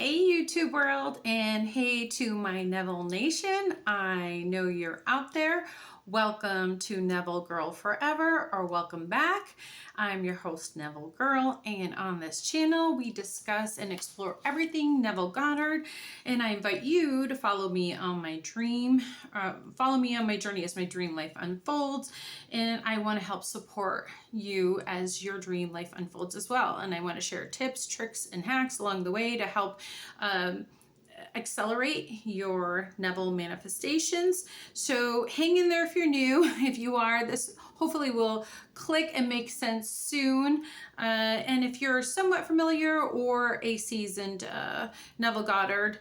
Hey YouTube world, and hey to my Neville Nation. I know you're out there. Welcome to Neville Girl Forever, or welcome back. I'm your host Neville Girl, and on this channel we discuss and explore everything Neville Goddard, and I invite you to follow me on my journey as my dream life unfolds, and I want to help support you as your dream life unfolds as well. And I want to share tips, tricks, and hacks along the way to help accelerate your Neville manifestations. So hang in there if you're new. If you are, this hopefully will click and make sense soon. And if you're somewhat familiar or a seasoned Neville Goddard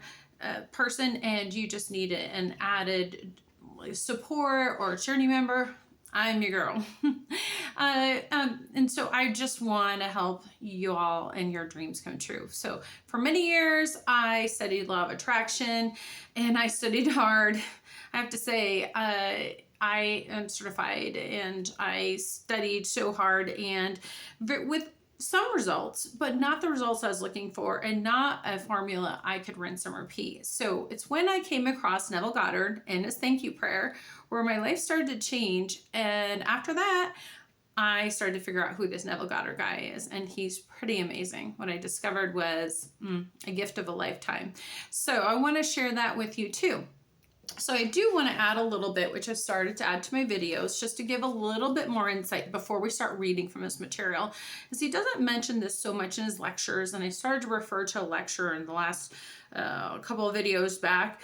person and you just need an added support or journey member, I'm your girl. And so I just want to help you all and your dreams come true. So for many years, I studied law of attraction and I studied hard. I have to say, I am certified and I studied so hard and with some results, but not the results I was looking for and not a formula I could rinse and repeat. So it's when I came across Neville Goddard and his thank you prayer where my life started to change. And after that, I started to figure out who this Neville Goddard guy is, and he's pretty amazing. What I discovered was a gift of a lifetime. So I want to share that with you too. So I do want to add a little bit, which I've started to add to my videos, just to give a little bit more insight before we start reading from his material, because he doesn't mention this so much in his lectures, and I started to refer to a lecture in the last couple of videos back.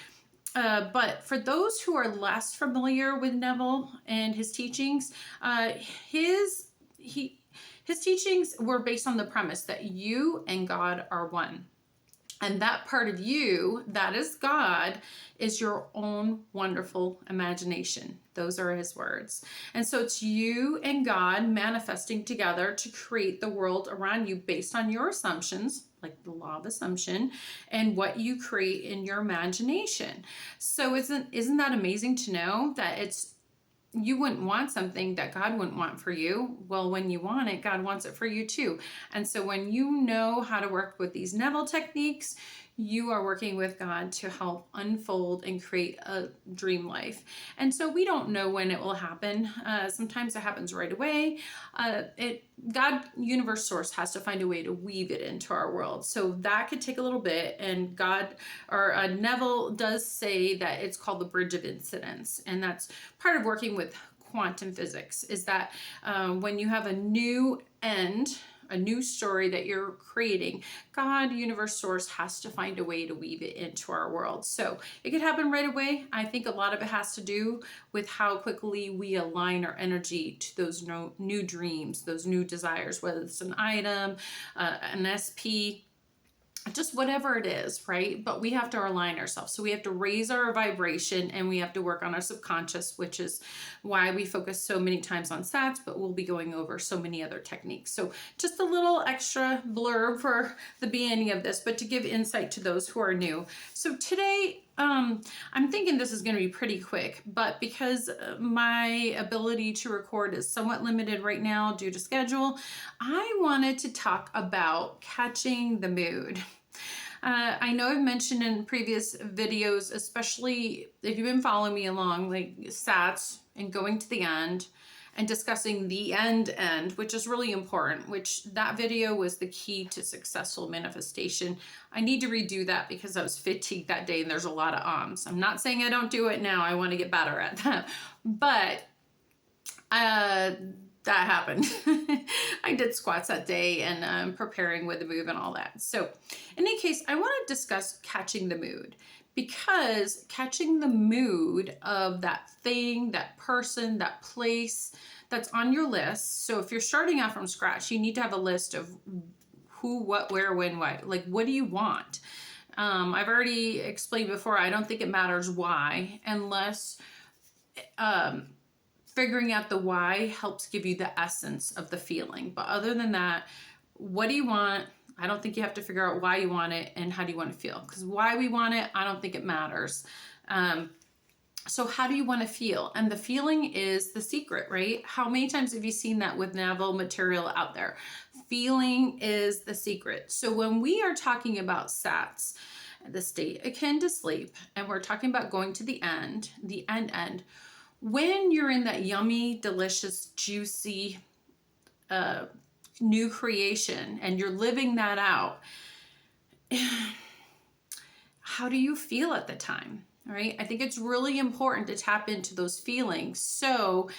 But for those who are less familiar with Neville and his teachings, his teachings were based on the premise that you and God are one. And that part of you, that is God, is your own wonderful imagination. Those are his words. And so it's you and God manifesting together to create the world around you based on your assumptions, like the law of assumption, and what you create in your imagination. So isn't that amazing to know that you wouldn't want something that God wouldn't want for you? Well, when you want it, God wants it for you too. And so when you know how to work with these Neville techniques, you are working with God to help unfold and create a dream life. And so we don't know when it will happen. Sometimes it happens right away. God, universe, source has to find a way to weave it into our world. So that could take a little bit. And God, or Neville does say that it's called the bridge of incidence. And that's part of working with quantum physics, is that when you have a new end, a new story that you're creating, God, universe, source has to find a way to weave it into our world. So it could happen right away. I think a lot of it has to do with how quickly we align our energy to those new dreams, those new desires, whether it's an item, an SP, just whatever it is, right? But we have to align ourselves. So we have to raise our vibration and we have to work on our subconscious, which is why we focus so many times on SATs, but we'll be going over so many other techniques. So just a little extra blurb for the beginning of this, but to give insight to those who are new. So today, I'm thinking this is going to be pretty quick, but because my ability to record is somewhat limited right now due to schedule, I wanted to talk about catching the mood. I know I've mentioned in previous videos, especially if you've been following me along, like SATs and going to the end and discussing the end, which is really important, which that video was the key to successful manifestation. I need to redo that because I was fatigued that day and there's a lot of ums. I'm not saying I don't do it now. I want to get better at that. But that happened. I did squats that day and preparing with the move and all that. So in any case, I want to discuss catching the mood, because catching the mood of that thing, that person, that place that's on your list. So if you're starting out from scratch, you need to have a list of who, what, where, when, why. Like, what do you want? I've already explained before, I don't think it matters why, unless figuring out the why helps give you the essence of the feeling. But other than that, what do you want? I don't think you have to figure out why you want it and how do you want to feel. Because why we want it, I don't think it matters. So how do you want to feel? And the feeling is the secret, right? How many times have you seen that with Neville material out there? feeling is the secret. So when we are talking about SATs, the state akin to sleep, and we're talking about going to the end, when you're in that yummy, delicious, juicy, new creation and you're living that out, how do you feel at the time? All right. I think it's really important to tap into those feelings. So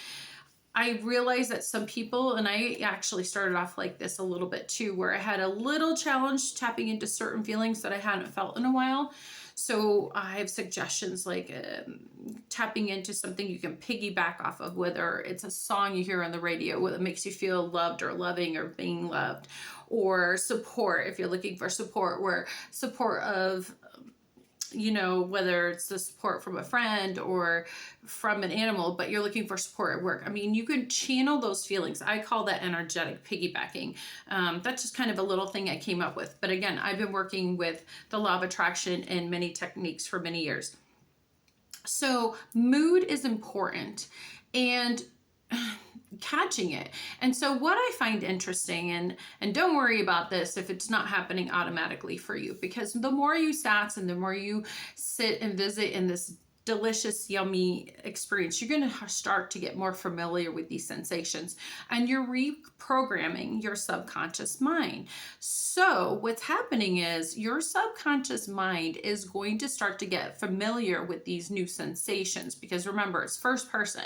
I realized that some people, and I actually started off like this a little bit too, where I had a little challenge tapping into certain feelings that I hadn't felt in a while. So I have suggestions like tapping into something you can piggyback off of, whether it's a song you hear on the radio that makes you feel loved or loving or being loved, or support if you're looking for support, where support of, you know, whether it's the support from a friend or from an animal, but you're looking for support at work. I mean, you can channel those feelings. I call that energetic piggybacking. That's just kind of a little thing I came up with. But again, I've been working with the law of attraction and many techniques for many years. So mood is important, and catching it. And so what I find interesting, and don't worry about this if it's not happening automatically for you, because the more you sats and the more you sit and visit in this delicious, yummy experience, you're going to start to get more familiar with these sensations, and you're reprogramming your subconscious mind. So what's happening is your subconscious mind is going to start to get familiar with these new sensations, because remember, it's first person.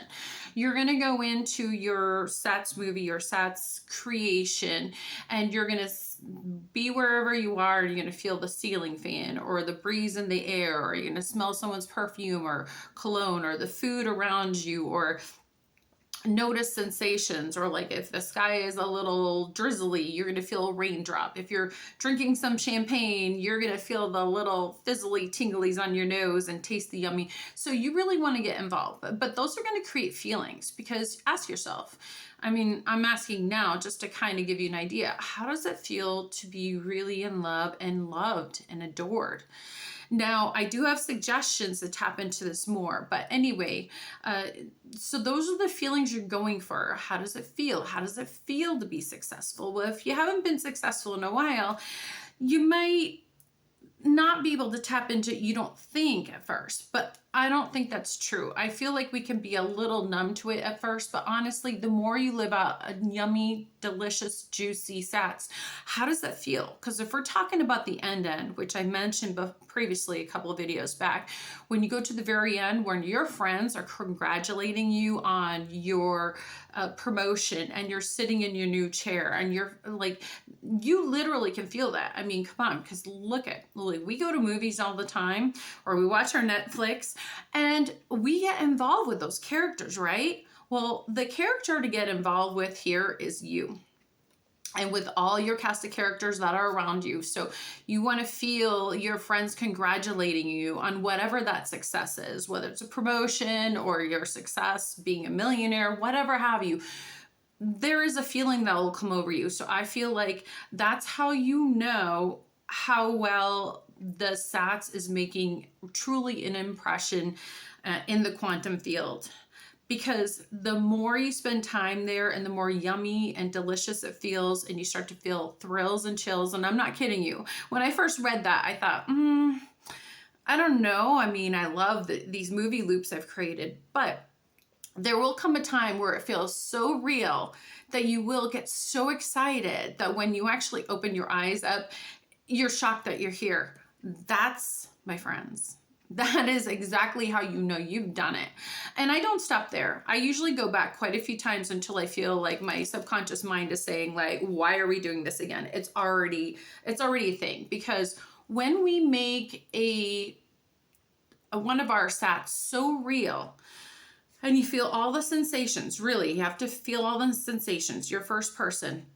You're going to go into your SATS movie, your SATS creation, and you're going to be wherever you are, and you're going to feel the ceiling fan or the breeze in the air, or you're going to smell someone's perfume or cologne or the food around you, or notice sensations, or like if the sky is a little drizzly, you're going to feel a raindrop. If you're drinking some champagne, you're going to feel the little fizzly tinglies on your nose and taste the yummy. So you really want to get involved, but those are going to create feelings, because ask yourself, I mean, I'm asking now just to kind of give you an idea, how does it feel to be really in love and loved and adored? Now, I do have suggestions to tap into this more, but anyway, so those are the feelings you're going for. How does it feel? How does it feel to be successful? Well, if you haven't been successful in a while, you might not be able to tap into it, you don't think at first, but I don't think that's true. I feel like we can be a little numb to it at first, but honestly, the more you live out a yummy, delicious, juicy SATS, how does that feel? Because if we're talking about the end, which I mentioned previously a couple of videos back, when you go to the very end, when your friends are congratulating you on your promotion, and you're sitting in your new chair, and you're like, you literally can feel that. I mean, come on, because look at Lily, we go to movies all the time, or we watch our Netflix, and we get involved with those characters, right? Well, the character to get involved with here is you, and with all your cast of characters that are around you. So you want to feel your friends congratulating you on whatever that success is, whether it's a promotion or your success being a millionaire, whatever have you. There is a feeling that will come over you. So I feel like that's how you know how well the SATS is making truly an impression in the quantum field. Because the more you spend time there, and the more yummy and delicious it feels, and you start to feel thrills and chills. And I'm not kidding you. When I first read that, I thought, I don't know. I mean, I love these movie loops I've created, but there will come a time where it feels so real that you will get so excited that when you actually open your eyes up, you're shocked that you're here. That's, my friends, that is exactly how you know you've done it. And I don't stop there. I usually go back quite a few times until I feel like my subconscious mind is saying, like, why are we doing this again? It's already a thing. Because when we make one of our SATs so real, and you feel all the sensations, really, you have to feel all the sensations, you're first person.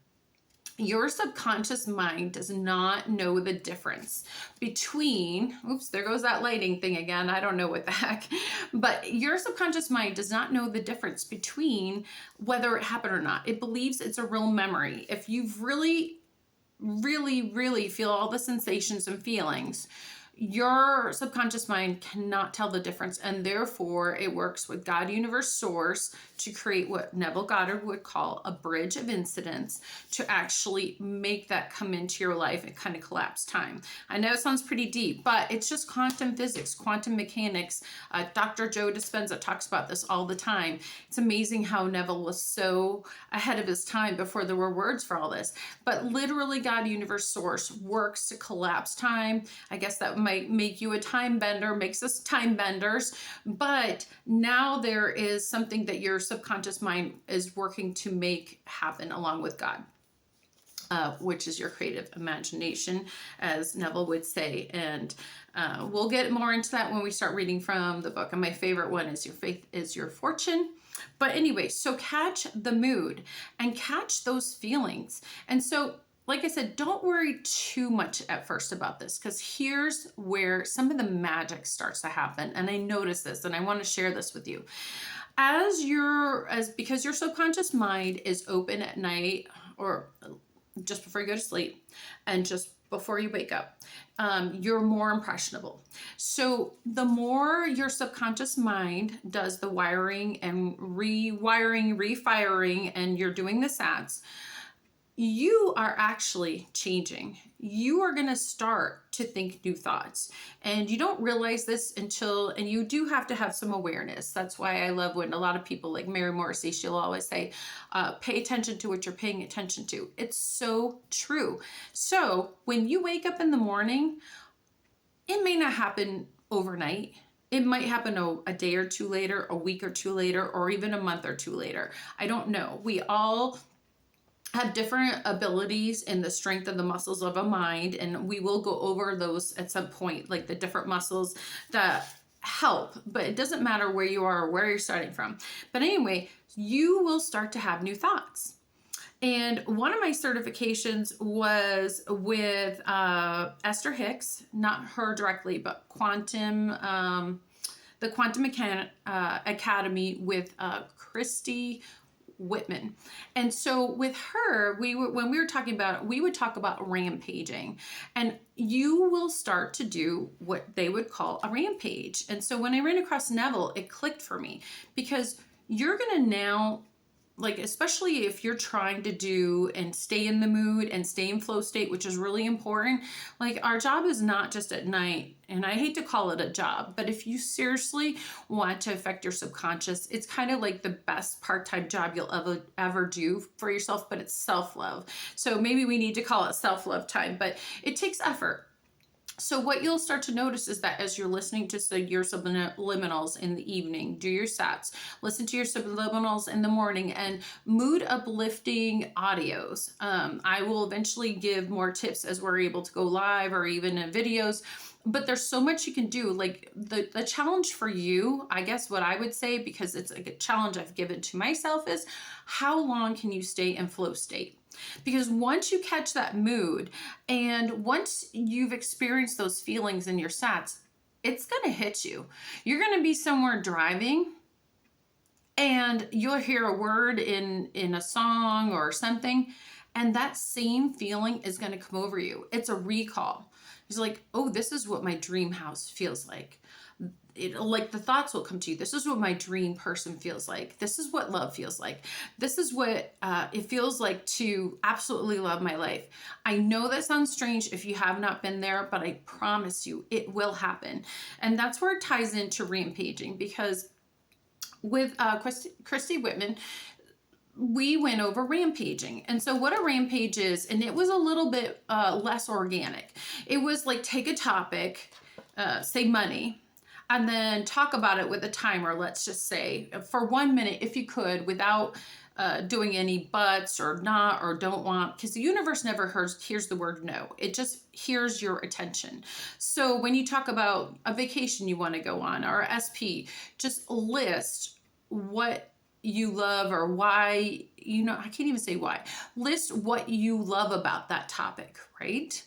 Your subconscious mind does not know the difference between, oops, there goes that lighting thing again. I don't know what the heck, but your subconscious mind does not know the difference between whether it happened or not. It believes it's a real memory. If you've really, really, really feel all the sensations and feelings, your subconscious mind cannot tell the difference, and therefore it works with God, universe, source to create what Neville Goddard would call a bridge of incidents to actually make that come into your life and kind of collapse time. I know it sounds pretty deep, but it's just quantum physics, quantum mechanics. Dr. Joe Dispenza talks about this all the time. It's amazing how Neville was so ahead of his time before there were words for all this. But literally, God, universe, source works to collapse time. I guess that might make you a time bender, makes us time benders. But now there is something that your subconscious mind is working to make happen along with God. Which is your creative imagination, as Neville would say. And we'll get more into that when we start reading from the book. And my favorite one is Your Faith is Your Fortune. But anyway, so catch the mood and catch those feelings. And so, like I said, don't worry too much at first about this, because here's where some of the magic starts to happen. And I noticed this, and I want to share this with you. Because your subconscious mind is open at night, or just before you go to sleep and just before you wake up, you're more impressionable. So the more your subconscious mind does the wiring and rewiring, refiring, and you're doing the SATs, you are actually changing. You are going to start to think new thoughts. And you don't realize this and you do have to have some awareness. That's why I love when a lot of people, like Mary Morrissey, she'll always say, pay attention to what you're paying attention to. It's so true. So when you wake up in the morning, it may not happen overnight. It might happen a day or two later, a week or two later, or even a month or two later. I don't know. We all have different abilities in the strength of the muscles of a mind, and we will go over those at some point, like the different muscles that help, but it doesn't matter where you are or where you're starting from. But anyway, you will start to have new thoughts. And one of my certifications was with Esther Hicks, not her directly, but the Quantum Academy with Christy Whitman. And so with her, when we were talking about it, we would talk about rampaging, and you will start to do what they would call a rampage. And so when I ran across Neville, it clicked for me, because you're going to now, like, especially if you're trying to do and stay in the mood and stay in flow state, which is really important. Like, our job is not just at night, and I hate to call it a job, but if you seriously want to affect your subconscious, it's kind of like the best part-time job you'll ever do for yourself, but it's self-love. So maybe we need to call it self-love time, but it takes effort. So what you'll start to notice is that as you're listening to your subliminals in the evening, do your SATs, listen to your subliminals in the morning, and mood uplifting audios. I will eventually give more tips as we're able to go live or even in videos. But there's so much you can do. Like the challenge for you, I guess what I would say, because it's like a challenge I've given to myself, is how long can you stay in flow state? Because once you catch that mood and once you've experienced those feelings in your SATs, it's going to hit you. You're going to be somewhere driving and you'll hear a word in a song or something, and that same feeling is going to come over you. It's a recall. It's like, oh, this is what my dream house feels like. Like the thoughts will come to you. This is what my dream person feels like. This is what love feels like. This is what it feels like to absolutely love my life. I know that sounds strange if you have not been there, but I promise you it will happen. And that's where it ties into rampaging, because with Christy Whitman, we went over rampaging. And so what a rampage is, and it was a little bit less organic. It was like, take a topic, say money, and then talk about it with a timer, let's just say, for 1 minute, if you could, without doing any buts or not or don't want, because the universe never hears the word no. It just hears your attention. So when you talk about a vacation you want to go on or SP, just list what you love or why, I can't even say why. List what you love about that topic, right?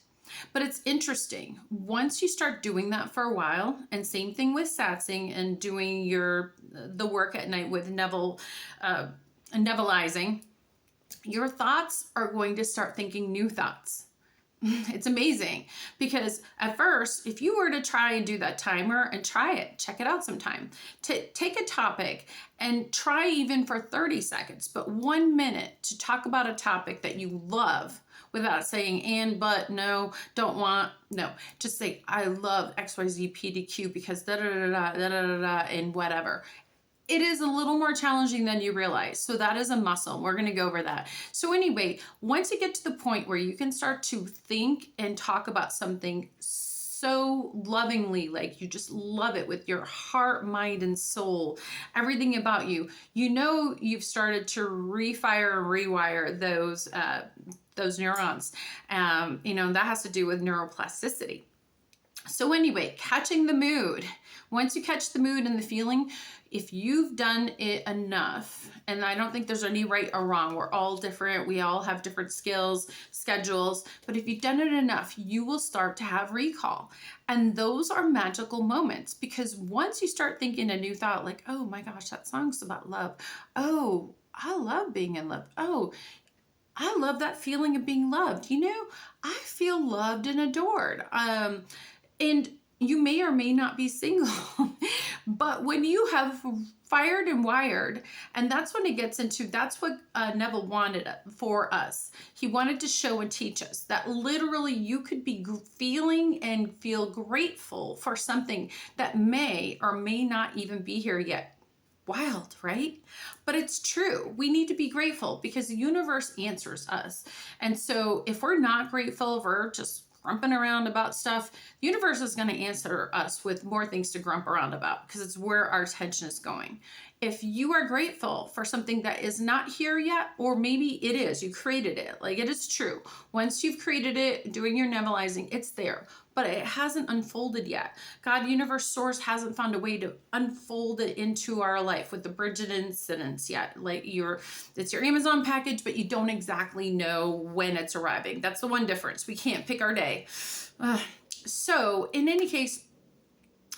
But it's interesting. Once you start doing that for a while, and same thing with satsing and doing the work at night with Neville, Nevilleizing, your thoughts are going to start thinking new thoughts. It's amazing, because at first, if you were to try and do that timer and try it, check it out sometime, take a topic and try even for 30 seconds, but 1 minute to talk about a topic that you love without saying and, but, no, don't want, no, just say, I love XYZ PDQ because da da da da da da da and whatever. It is a little more challenging than you realize. So that is a muscle. We're going to go over that. So anyway, once you get to the point where you can start to think and talk about something so lovingly, like you just love it with your heart, mind, and soul, everything about you, you know you've started to refire and rewire those neurons. That has to do with neuroplasticity. So anyway, catching the mood. Once you catch the mood and the feeling, if you've done it enough, and I don't think there's any right or wrong, we're all different, we all have different skills, schedules, but if you've done it enough, you will start to have recall. And those are magical moments, because once you start thinking a new thought, like, oh my gosh, that song's about love. Oh, I love being in love. Oh, I love that feeling of being loved. I feel loved and adored. And you may or may not be single, but when you have fired and wired, and that's when it gets into, that's what Neville wanted for us. He wanted to show and teach us that literally you could be feeling and feel grateful for something that may or may not even be here yet. Wild, right? But it's true. We need to be grateful because the universe answers us. And so if we're not grateful, if we're just grumping around about stuff, the universe is going to answer us with more things to grump around about, because it's where our attention is going. If you are grateful for something that is not here yet, or maybe it is, you created it, like it is true. Once you've created it, doing your Nevilleizing, it's there, but it hasn't unfolded yet. God, universe, source hasn't found a way to unfold it into our life with the Bridget incidents yet. Like it's your Amazon package, but you don't exactly know when it's arriving. That's the one difference. We can't pick our day. So in any case,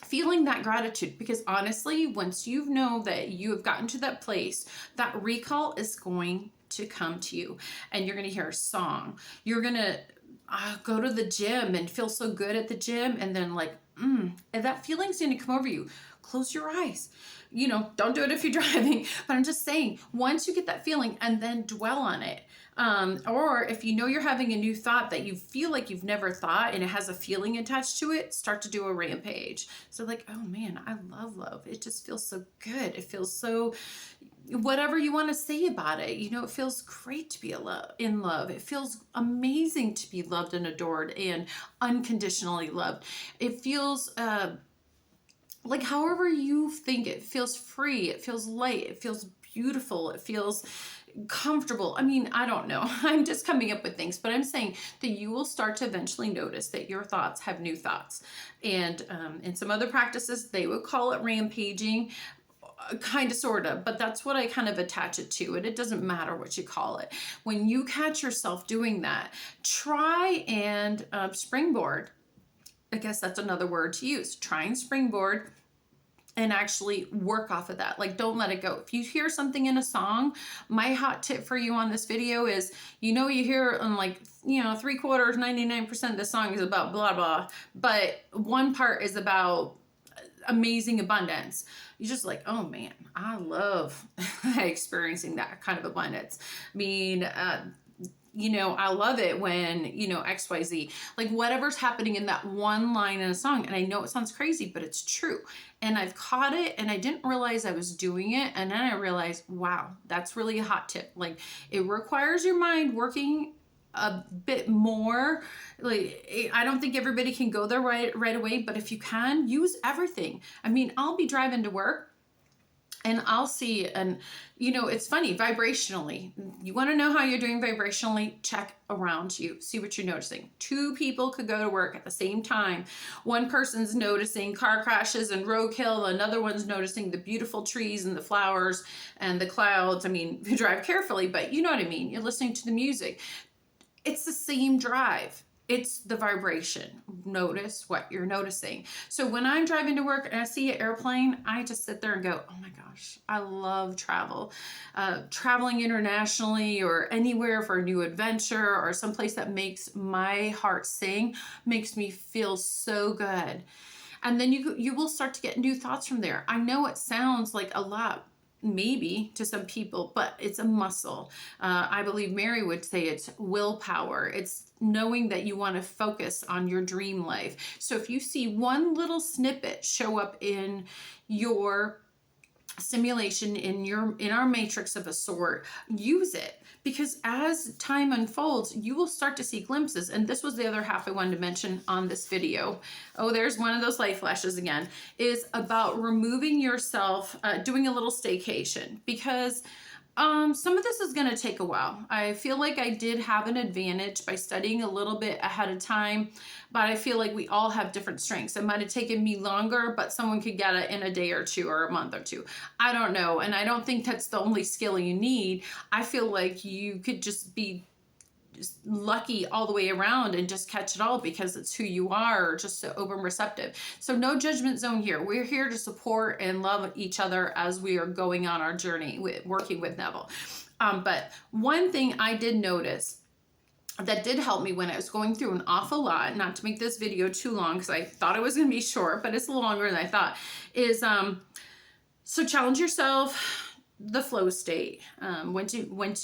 feeling that gratitude, because honestly, once you know that you have gotten to that place, that recall is going to come to you, and you're going to hear a song. You're going to go to the gym and feel so good at the gym, and then and that feeling's going to come over you. Close your eyes. Don't do it if you're driving, but I'm just saying, once you get that feeling and then dwell on it, or if you know you're having a new thought that you feel like you've never thought and it has a feeling attached to it, start to do a rampage. So like, oh man, I love love. It just feels so good. It feels so, whatever you want to say about it, it feels great to be in love. It feels amazing to be loved and adored and unconditionally loved. It feels like however you think. It feels free. It feels light. It feels beautiful. It feels comfortable. I mean, I don't know. I'm just coming up with things, but I'm saying that you will start to eventually notice that your thoughts have new thoughts. And in some other practices, they would call it rampaging, kind of, sort of, but that's what I kind of attach it to. And it doesn't matter what you call it. When you catch yourself doing that, try and springboard. I guess that's another word to use. Try and springboard and actually work off of that. Like, don't let it go. If you hear something in a song, my hot tip for you on this video is, you hear on 3/4, 99% of the song is about blah, blah, but one part is about amazing abundance. You're just like, oh man, I love experiencing that kind of abundance. I mean, I love it when, XYZ, like whatever's happening in that one line in a song. And I know it sounds crazy, but it's true. And I've caught it and I didn't realize I was doing it. And then I realized, wow, that's really a hot tip. Like, it requires your mind working a bit more. Like, I don't think everybody can go there right away, but if you can, use everything. I mean, I'll be driving to work and I'll see, and it's funny, vibrationally, you want to know how you're doing vibrationally, check around you, see what you're noticing. Two people could go to work at the same time. One person's noticing car crashes and roadkill, another one's noticing the beautiful trees and the flowers and the clouds. I mean, drive carefully, but you know what I mean. You're listening to the music. It's the same drive. It's the vibration. Notice what you're noticing. So when I'm driving to work and I see an airplane, I just sit there and go, oh my gosh, I love travel. Traveling internationally or anywhere for a new adventure or someplace that makes my heart sing makes me feel so good. And then you will start to get new thoughts from there. I know it sounds like a lot, maybe to some people, but it's a muscle. I believe Mary would say it's willpower. It's knowing that you want to focus on your dream life. So if you see one little snippet show up in your simulation, in our matrix of a sort, use it, because as time unfolds you will start to see glimpses. And this was the other half I wanted to mention on this video. Oh, there's one of those light flashes again, is about removing yourself, doing a little staycation, because some of this is going to take a while. I feel like I did have an advantage by studying a little bit ahead of time, but I feel like we all have different strengths. It might have taken me longer, but someone could get it in a day or two or a month or two. I don't know. And I don't think that's the only skill you need. I feel like you could just be lucky all the way around and just catch it all because it's who you are, or just so open receptive. So no judgment zone here. We're here to support and love each other as we are going on our journey with working with Neville. But one thing I did notice that did help me when I was going through an awful lot, not to make this video too long because I thought it was going to be short, but it's longer than I thought, is so challenge yourself. The flow state. Once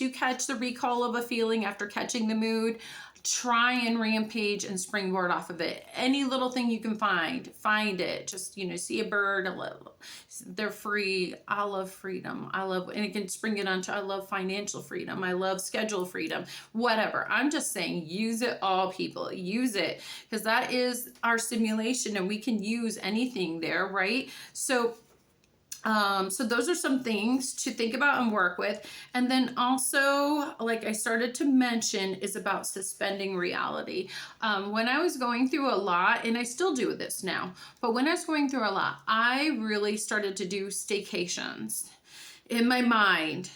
you catch the recall of a feeling after catching the mood, try and rampage and springboard off of it. Any little thing you can find it. Just, see a bird, they're free. I love freedom. And it can spring it onto, I love financial freedom. I love schedule freedom, whatever. I'm just saying, use it all, people. Use it, because that is our simulation and we can use anything there, right? So those are some things to think about and work with. And then also, like I started to mention, is about suspending reality. When I was going through a lot, and I still do this now, but when I was going through a lot, I really started to do staycations in my mind,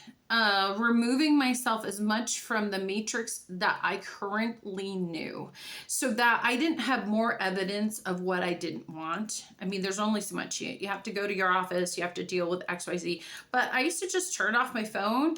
removing myself as much from the matrix that I currently knew, so that I didn't have more evidence of what I didn't want. I mean, there's only so much. You have to go to your office, you have to deal with XYZ. But I used to just turn off my phone,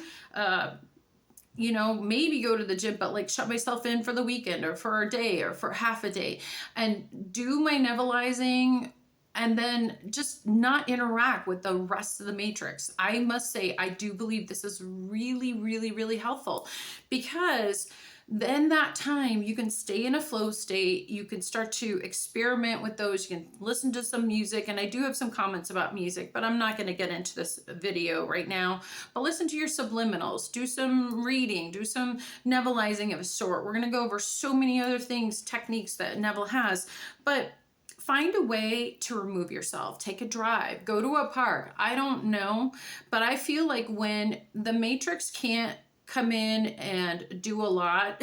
maybe go to the gym, but like shut myself in for the weekend or for a day or for half a day and do my Nevilleizing, and then just not interact with the rest of the matrix. I must say, I do believe this is really, really, really helpful, because then that time you can stay in a flow state. You can start to experiment with those. You can listen to some music. And I do have some comments about music, but I'm not going to get into this video right now. But listen to your subliminals. Do some reading. Do some Nevilleizing of a sort. We're going to go over so many other things, techniques that Neville has. But find a way to remove yourself. Take a drive, go to a park. I don't know, but I feel like when the matrix can't come in and do a lot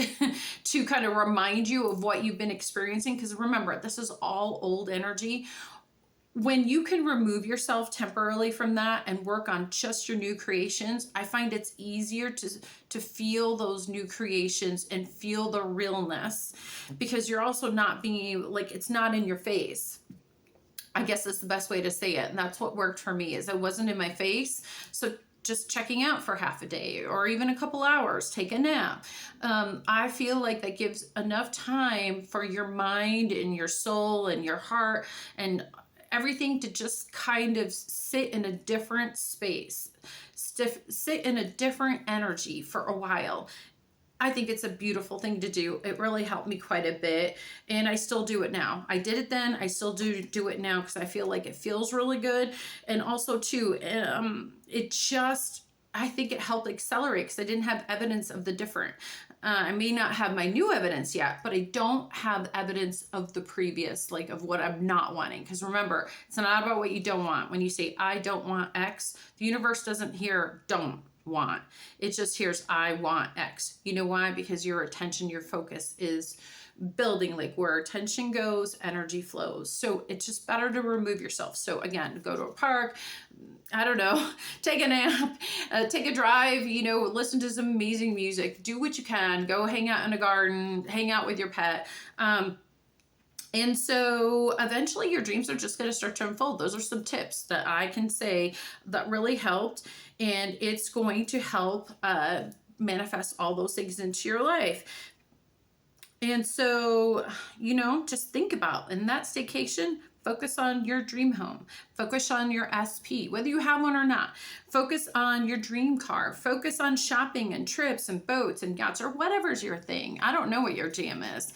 to kind of remind you of what you've been experiencing, because remember, this is all old energy. When you can remove yourself temporarily from that and work on just your new creations, I find it's easier to feel those new creations and feel the realness, because you're also not being like, it's not in your face. I guess that's the best way to say it. And that's what worked for me, is it wasn't in my face. So just checking out for half a day or even a couple hours, take a nap. I feel like that gives enough time for your mind and your soul and your heart and everything to just kind of sit in a different space, sit in a different energy for a while. I think it's a beautiful thing to do. It really helped me quite a bit, and I still do it now. I did it then, I still do it now, because I feel like it feels really good. And also too, I think it helped accelerate, because I didn't have evidence of the different. I may not have my new evidence yet, but I don't have evidence of the previous, like of what I'm not wanting. Because remember, it's not about what you don't want. When you say, I don't want X, the universe doesn't hear don't want. It just hears, I want X. You know why? Because your attention, your focus is building, like where attention goes, energy flows. So it's just better to remove yourself. So again, go to a park, I don't know, take a nap, take a drive, you know, listen to some amazing music, do what you can, go hang out in a garden, hang out with your pet. And so eventually your dreams are just going to start to unfold. Those are some tips that I can say that really helped. And it's going to help manifest all those things into your life. And so, you know, just think about in that staycation, focus on your dream home, focus on your SP, whether you have one or not, focus on your dream car, focus on shopping and trips and boats and yachts or whatever's your thing. I don't know what your jam is.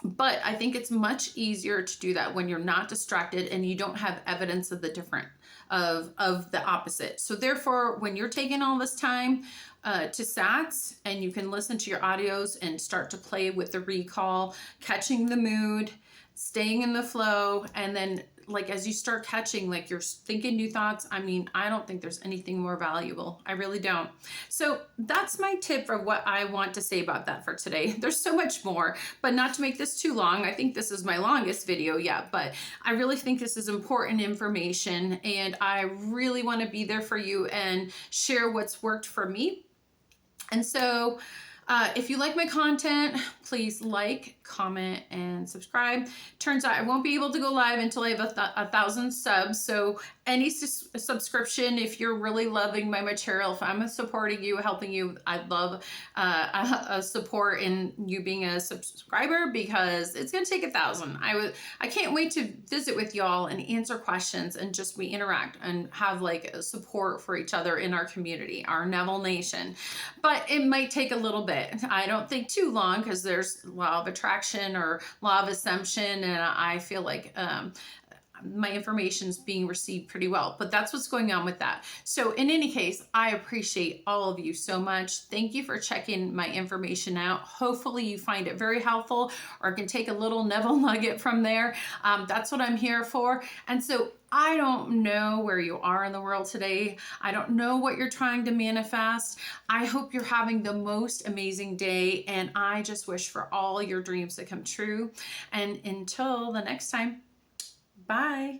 But I think it's much easier to do that when you're not distracted and you don't have evidence of the different, of the opposite. So therefore, when you're taking all this time to SATs and you can listen to your audios and start to play with the recall, catching the mood, staying in the flow, and then like as you start catching, like you're thinking new thoughts, I mean, I don't think there's anything more valuable. I really don't. So that's my tip for what I want to say about that for today. There's so much more, but not to make this too long. I think this is my longest video yet, but I really think this is important information and I really want to be there for you and share what's worked for me. And so if you like my content, please like, comment, and subscribe. Turns out I won't be able to go live until I have 1,000 subs. So any subscription, if you're really loving my material, if I'm supporting you, helping you, I'd love a support in you being a subscriber because it's going to take 1,000. I can't wait to visit with y'all and answer questions and just we interact and have like a support for each other in our community, our Neville Nation. But it might take a little bit. I don't think too long because there's law of attraction or law of assumption, and I feel like my information's being received pretty well, but that's what's going on with that. So in any case, I appreciate all of you so much. Thank you for checking my information out. Hopefully you find it very helpful or can take a little Neville nugget from there. That's what I'm here for. And so I don't know where you are in the world today. I don't know what you're trying to manifest. I hope you're having the most amazing day, and I just wish for all your dreams to come true. And until the next time, bye.